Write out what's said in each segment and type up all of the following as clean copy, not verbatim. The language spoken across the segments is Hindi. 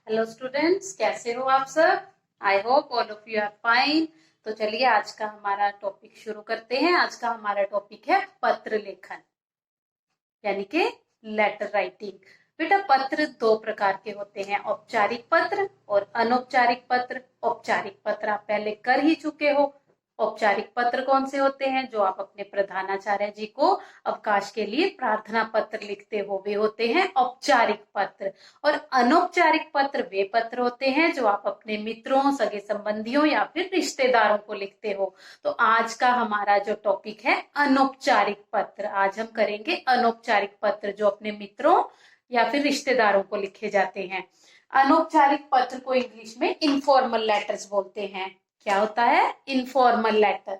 हेलो स्टूडेंट्स, कैसे हो आप सब। I hope all of you are fine. तो चलिए आज का हमारा टॉपिक शुरू करते हैं। आज का हमारा टॉपिक है पत्र लेखन, यानी कि लेटर राइटिंग। बेटा, पत्र दो प्रकार के होते हैं, औपचारिक पत्र और अनौपचारिक पत्र। औपचारिक पत्र आप पहले कर ही चुके हो। औपचारिक पत्र कौन से होते हैं? जो आप अपने प्रधानाचार्य जी को अवकाश के लिए प्रार्थना पत्र लिखते हो, वे होते हैं औपचारिक पत्र। और अनौपचारिक पत्र वे पत्र होते हैं जो आप अपने मित्रों, सगे संबंधियों या फिर रिश्तेदारों को लिखते हो। तो आज का हमारा जो टॉपिक है अनौपचारिक पत्र, आज हम करेंगे अनौपचारिक पत्र जो अपने मित्रों या फिर रिश्तेदारों को लिखे जाते हैं। अनौपचारिक पत्र को इंग्लिश में इनफॉर्मल लेटर्स बोलते हैं। क्या होता है? Informal letter.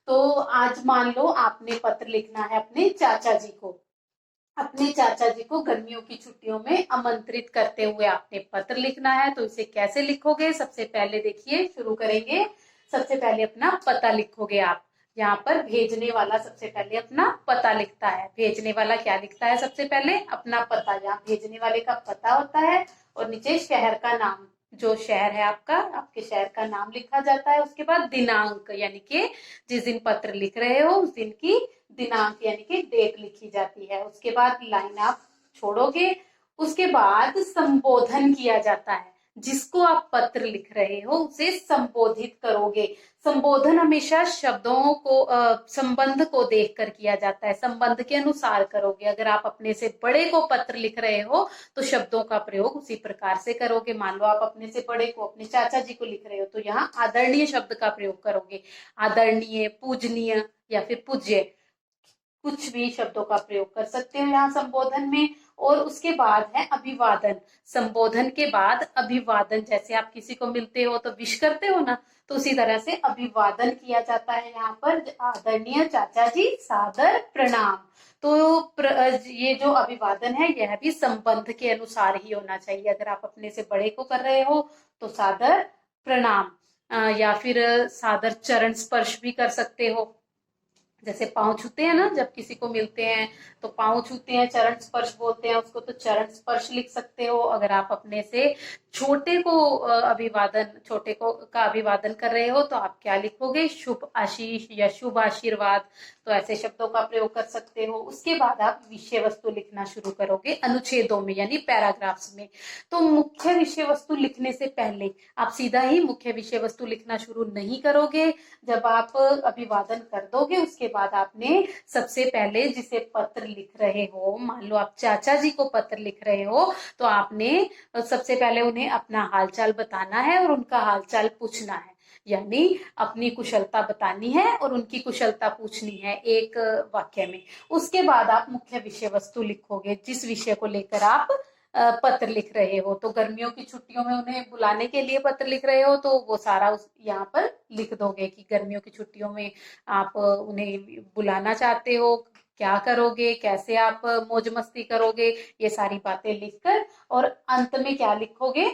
तो आज मान लो आपने पत्र लिखना है अपने चाचा जी को। अपने चाचा जी को गर्मियों की छुट्टियों में आमंत्रित करते हुए आपने पत्र लिखना है। तो इसे कैसे लिखोगे? सबसे पहले देखिए, शुरू करेंगे। सबसे पहले अपना पता लिखोगे आप। यहाँ पर भेजने वाला सबसे पहले अपना पता लिखता है। भेजने वाला क्या लिखता है? सबसे पहले अपना पता। यहाँ भेजने वाले का पता होता है और नीचे शहर का नाम, जो शहर है आपका, आपके शहर का नाम लिखा जाता है। उसके बाद दिनांक, यानी कि जिस दिन पत्र लिख रहे हो उस दिन की दिनांक यानी कि डेट लिखी जाती है। उसके बाद लाइन आप छोड़ोगे। उसके बाद संबोधन किया जाता है। जिसको आप पत्र लिख रहे हो उसे संबोधित करोगे। संबोधन हमेशा शब्दों को संबंध को देखकर किया जाता है, संबंध के अनुसार करोगे। अगर आप अपने से बड़े को पत्र लिख रहे हो तो शब्दों का प्रयोग उसी प्रकार से करोगे। मान लो आप अपने से बड़े को, अपने चाचा जी को लिख रहे हो, तो यहाँ आदरणीय शब्द का प्रयोग करोगे। आदरणीय, पूजनीय या फिर पूज्य, कुछ भी शब्दों का प्रयोग कर सकते हो यहाँ संबोधन में। और उसके बाद है अभिवादन। संबोधन के बाद अभिवादन, जैसे आप किसी को मिलते हो तो विश करते हो ना, तो उसी तरह से अभिवादन किया जाता है यहाँ पर। आदरणीय चाचा जी, सादर प्रणाम। तो ये जो अभिवादन है यह भी संबंध के अनुसार ही होना चाहिए। अगर आप अपने से बड़े को कर रहे हो तो सादर प्रणाम, या फिर सादर चरण स्पर्श भी कर सकते हो। जैसे पांव छूते हैं ना, जब किसी को मिलते हैं तो पांव छूते हैं, चरण स्पर्श बोलते हैं उसको, तो चरण स्पर्श लिख सकते हो। अगर आप अपने से छोटे को अभिवादन, छोटे को का अभिवादन कर रहे हो तो आप क्या लिखोगे? शुभ आशीष या शुभ आशीर्वाद। तो ऐसे शब्दों का प्रयोग कर सकते हो। उसके बाद आप विषय वस्तु लिखना शुरू करोगे अनुच्छेदों में, यानी पैराग्राफ्स में। तो मुख्य विषय वस्तु लिखने से पहले आप सीधा ही मुख्य विषय वस्तु लिखना शुरू नहीं करोगे। जब आप अभिवादन कर दोगे उसके बाद आपने सबसे पहले जिसे पत्र लिख रहे हो, मान लो आप चाचा जी को पत्र लिख रहे हो, तो आपने सबसे पहले उन्हें अपना हालचाल बताना है और उनका हालचाल पूछना है। यानी अपनी कुशलता बतानी है और उनकी कुशलता पूछनी है एक वाक्य में। उसके बाद आप मुख्य विषय वस्तु लिखोगे, जिस विषय को लेकर आप पत्र लिख रहे हो। तो गर्मियों की छुट्टियों में उन्हें बुलाने के लिए पत्र लिख रहे हो तो वो सारा यहाँ पर लिख दोगे कि गर्मियों की छुट्टियों में आप उन्हें बुलाना चाहते हो, क्या करोगे, कैसे आप मौज मस्ती करोगे, ये सारी बातें लिखकर। और अंत में क्या लिखोगे?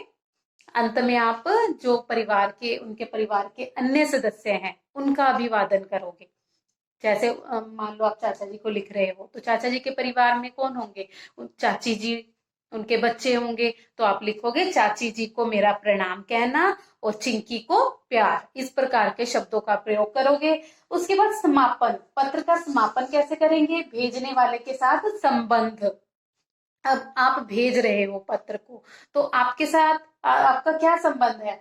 अंत में आप जो परिवार के, उनके परिवार के अन्य सदस्य हैं उनका अभिवादन करोगे। जैसे मान लो आप चाचा जी को लिख रहे हो तो चाचा जी के परिवार में कौन होंगे? चाची जी, उनके बच्चे होंगे। तो आप लिखोगे चाची जी को मेरा प्रणाम कहना और चिंकी को प्यार। इस प्रकार के शब्दों का प्रयोग करोगे। उसके बाद समापन, पत्र का समापन कैसे करेंगे? भेजने वाले के साथ संबंध। अब आप भेज रहे हो पत्र को तो आपके साथ आपका क्या संबंध है?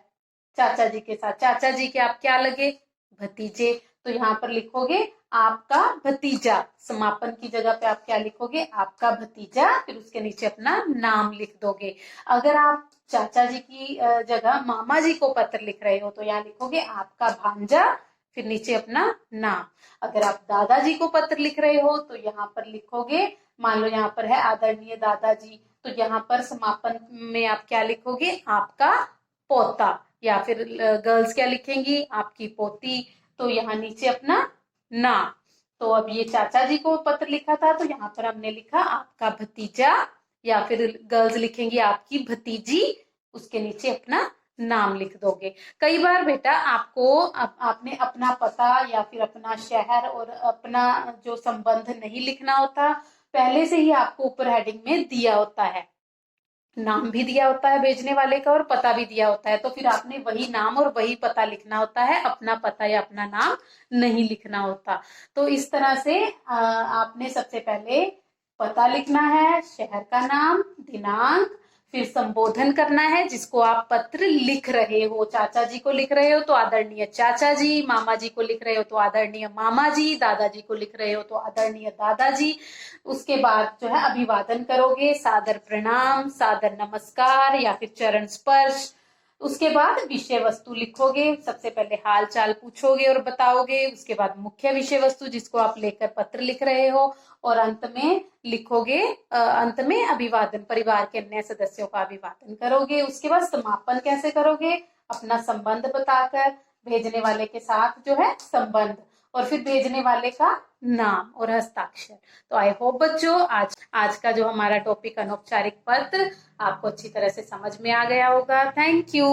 चाचा जी के साथ। चाचा जी के आप क्या लगे? भतीजे। तो यहाँ पर लिखोगे आपका भतीजा। समापन की जगह पे आप क्या लिखोगे? आपका भतीजा, फिर उसके नीचे अपना नाम लिख दोगे। अगर आप चाचा जी की जगह मामा जी को पत्र लिख रहे हो तो यहाँ लिखोगे आपका भांजा, फिर नीचे अपना नाम। अगर आप दादाजी को पत्र लिख रहे हो तो यहाँ पर लिखोगे, मान लो यहाँ पर है आदरणीय दादाजी, तो यहाँ पर समापन में आप क्या लिखोगे? आपका पोता। या फिर गर्ल्स क्या लिखेंगी? आपकी पोती। तो यहाँ नीचे अपना नाम। तो अब ये चाचा जी को पत्र लिखा था तो यहाँ पर हमने लिखा आपका भतीजा, या फिर गर्ल्स लिखेंगी आपकी भतीजी, उसके नीचे अपना नाम लिख दोगे। कई बार बेटा आपको आपने अपना पता या फिर अपना शहर और अपना जो संबंध नहीं लिखना होता, पहले से ही आपको ऊपर हेडिंग में दिया होता है। नाम भी दिया होता है भेजने वाले का और पता भी दिया होता है, तो फिर आपने वही नाम और वही पता लिखना होता है, अपना पता या अपना नाम नहीं लिखना होता। तो इस तरह से आपने सबसे पहले पता लिखना है, शहर का नाम, दिनांक, फिर संबोधन करना है जिसको आप पत्र लिख रहे हो। चाचा जी को लिख रहे हो तो आदरणीय चाचा जी, मामा जी को लिख रहे हो तो आदरणीय मामा जी, दादाजी को लिख रहे हो तो आदरणीय दादाजी। उसके बाद जो है अभिवादन करोगे, सादर प्रणाम, सादर नमस्कार या फिर चरण स्पर्श। उसके बाद विषय वस्तु लिखोगे, सबसे पहले हाल चाल पूछोगे और बताओगे, उसके बाद मुख्य विषय वस्तु जिसको आप लेकर पत्र लिख रहे हो, और अंत में लिखोगे, अंत में अभिवादन, परिवार के अन्य सदस्यों का अभिवादन करोगे। उसके बाद समापन कैसे करोगे, अपना संबंध बताकर, भेजने वाले के साथ जो है संबंध, और फिर भेजने वाले का नाम और हस्ताक्षर। तो आई होप बच्चों आज का जो हमारा टॉपिक अनौपचारिक पत्र आपको अच्छी तरह से समझ में आ गया होगा। Thank you.